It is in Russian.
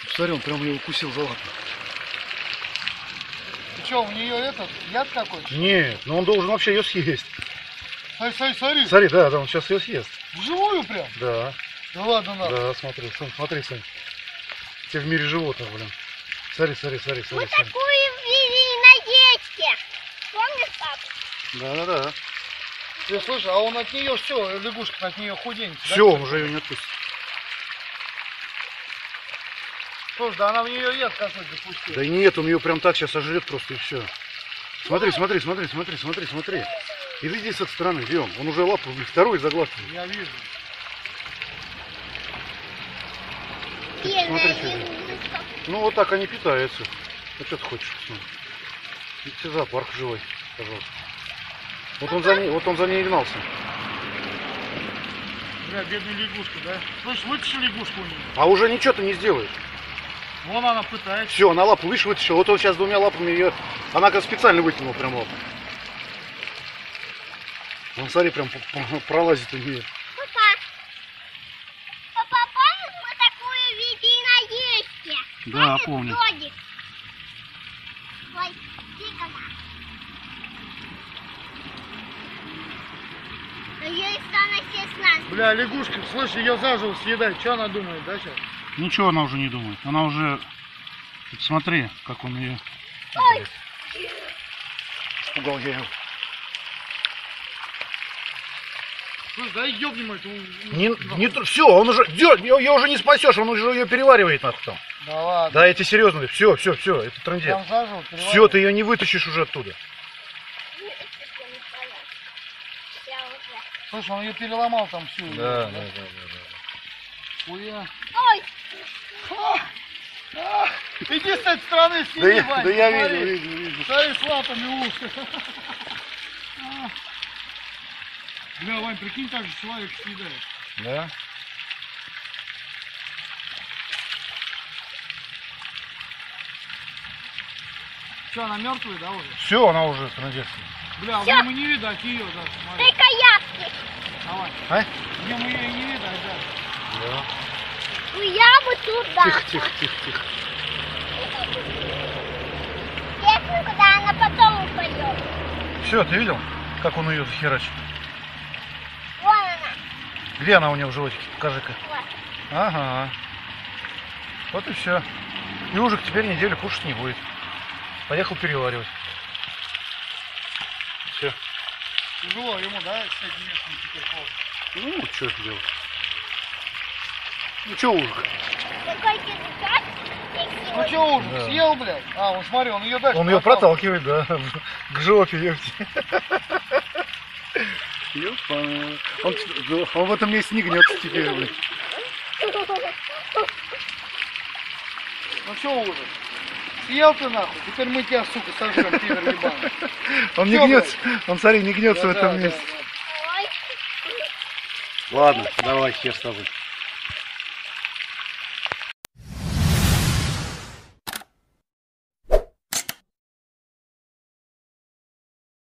Посмотри, он прям ее укусил за лапу. Ты что, у нее этот яд какой-то? Нет, но он должен вообще ее съесть. Смотри. Смотри, да, он сейчас ее съест. Вживую прям? Да. Да ладно, надо. Да, смотри, Сань. Все в мире животных, блин. Смотри. Мы такую видели на детстве. Помнишь, пап? Да. Ты слышишь, а он от нее все, лягушка от нее худенькая. Все, он уже ее не отпустит. Слушай, да она в нее яд какой-то пустила. Да и нет, он ее прям так сейчас сожрет просто и все. Смотри. И иди с этой стороны, идем. Он уже лапу вторую заглатывает. Я вижу. Бедная Смотри, лягушка. ну вот так они питаются. А что ты хочешь? Идите зоопарк живой, пожалуйста. Вот он за ней и гнался. Бля, бедная лягушка, да? Слышь, вытащи лягушку у нее. А уже ничего ты не сделаешь. Вон она пытается. Все, она лапу, видишь, вытащила. Вот он сейчас двумя лапами ее... Она как специально вытянула прям лапу. Вон, смотри, прям пролазит у нее. Папа, помнишь, мы такую видели на детстве? Да, помню. Додик. Ой, тихо. Ей становится 16. Бля, лягушка, слышь, ее заживо съедать. Что она думает, да, сейчас? Ничего она уже не думает. Она уже... Смотри, как он ее... Ой. Испугал я его. Слышь, дай ёбнем эту... Все, он уже... Ее уже не спасешь, он уже ее переваривает нахуй там. Да ладно. Да, эти серьезные. Все, это трындец. Там заживо, Все, ты ее не вытащишь уже оттуда. Слушай, он ее переломал там всю. Да. Хуя. Ой. Иди с этой стороны, сними, Вань, Да я смотри. вижу. Смотри, с лапами уши. Бля, Вань, прикинь, так же человек съедает. Да? Что, она мертвая, да, уже? Все, она уже трындец. Бля, Всё. ему не видать ее даже, смотри. Только яблоки. Давай. А? Ему ее не видать даже. Да. Ну я бы туда. Тихо. Технику, да, она потом упадет. Все, ты видел, как он ее захерачит? Вон она. Где она у него в животике? Покажи-ка. Вот. Ага. Вот и все. И уже теперь неделю кушать не будет. Поехал переваривать. Все. Тяжело ему, да, с этим местом теперь холодно. Ну, что делать? Ну, что ужин? Какой кирпич? Ну что ужин, Да. съел, блядь? А, он смотри, он ее дальше Он ее проталкивает. проталкивает, да, к жопе, ёпти. Ёпа. Он в этом месте не гнется теперь, блядь. Ну что ужин? Съел ты нахуй, теперь мы тебя, сука, сожрем, пидор ебаный. Он не Чё, гнется, он, смотри, не гнется в этом месте. Ой. Ладно, давай, хер с тобой.